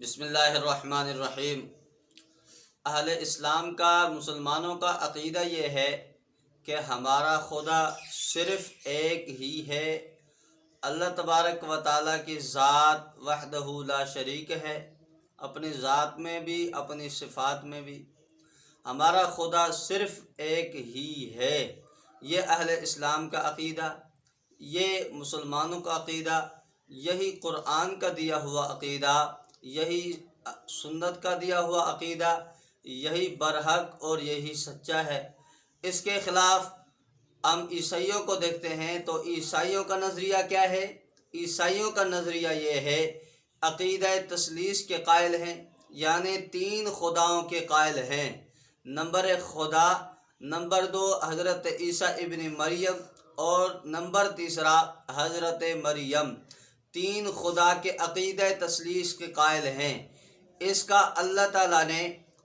بسم اللہ الرحمن الرحیم۔ اہل اسلام کا، مسلمانوں کا عقیدہ یہ ہے کہ ہمارا خدا صرف ایک ہی ہے۔ اللہ تبارک و تعالیٰ کی ذات وحدہ لا شریک ہے، اپنی ذات میں بھی اپنی صفات میں بھی۔ ہمارا خدا صرف ایک ہی ہے، یہ اہل اسلام کا عقیدہ، یہ مسلمانوں کا عقیدہ، یہی قرآن کا دیا ہوا عقیدہ، یہی سنت کا دیا ہوا عقیدہ، یہی برحق اور یہی سچا ہے۔ اس کے خلاف ہم عیسائیوں کو دیکھتے ہیں تو عیسائیوں کا نظریہ کیا ہے؟ عیسائیوں کا نظریہ یہ ہے، عقیدہ تثلیث کے قائل ہیں، یعنی تین خداؤں کے قائل ہیں۔ نمبر ایک خدا، نمبر دو حضرت عیسیٰ ابن مریم، اور نمبر تیسرا حضرت مریم۔ تین خدا کے عقیدہ تثلیث کے قائل ہیں۔ اس کا اللہ تعالیٰ نے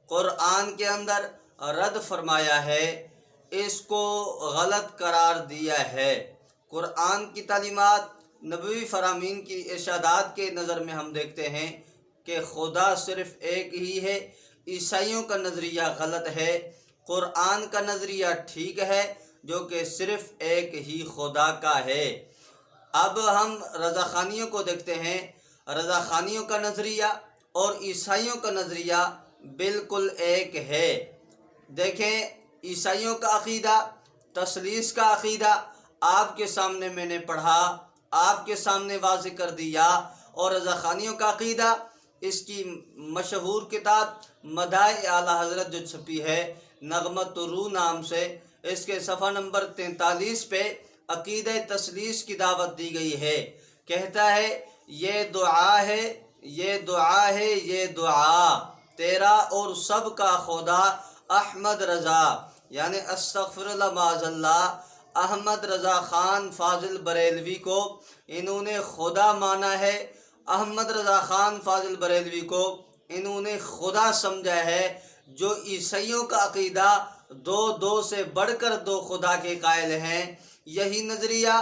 قرآن کے اندر رد فرمایا ہے، اس کو غلط قرار دیا ہے۔ قرآن کی تعلیمات، نبوی فرامین کی ارشادات کے نظر میں ہم دیکھتے ہیں کہ خدا صرف ایک ہی ہے۔ عیسائیوں کا نظریہ غلط ہے، قرآن کا نظریہ ٹھیک ہے جو کہ صرف ایک ہی خدا کا ہے۔ اب ہم رضا خانیوں کو دیکھتے ہیں۔ رضا خانیوں کا نظریہ اور عیسائیوں کا نظریہ بالکل ایک ہے۔ دیکھیں، عیسائیوں کا عقیدہ، تثلیث کا عقیدہ آپ کے سامنے میں نے پڑھا، آپ کے سامنے واضح کر دیا، اور رضا خانیوں کا عقیدہ، اس کی مشہور کتاب مدائح اعلیٰ حضرت جو چھپی ہے نغمۃ الروح نام سے، اس کے صفحہ نمبر 43 پہ عقیدہ تثلیث کی دعوت دی گئی ہے۔ کہتا ہے، یہ دعا ہے، یہ دعا ہے، یہ دعا تیرا اور سب کا خدا احمد رضا، یعنی استغفر اللہ معاذ اللہ، احمد رضا خان فاضل بریلوی کو انہوں نے خدا مانا ہے۔ احمد رضا خان فاضل بریلوی کو انہوں نے خدا سمجھا ہے۔ جو عیسائیوں کا عقیدہ دو سے بڑھ کر دو خدا کے قائل ہیں، یہی نظریہ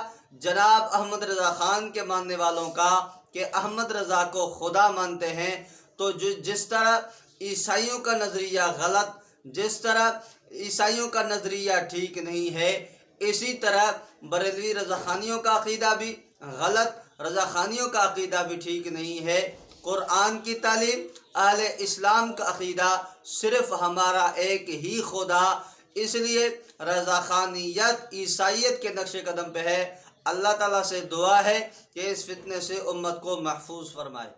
جناب احمد رضا خان کے ماننے والوں کا کہ احمد رضا کو خدا مانتے ہیں۔ تو جس طرح عیسائیوں کا نظریہ غلط، جس طرح عیسائیوں کا نظریہ ٹھیک نہیں ہے، اسی طرح بریلوی رضا خانیوں کا عقیدہ بھی غلط، رضا خانیوں کا عقیدہ بھی ٹھیک نہیں ہے۔ قرآن کی تعلیم، اہل اسلام کا عقیدہ صرف ہمارا ایک ہی خدا، اس لیے رضا خانیت عیسائیت کے نقش قدم پہ ہے۔ اللہ تعالیٰ سے دعا ہے کہ اس فتنے سے امت کو محفوظ فرمائے۔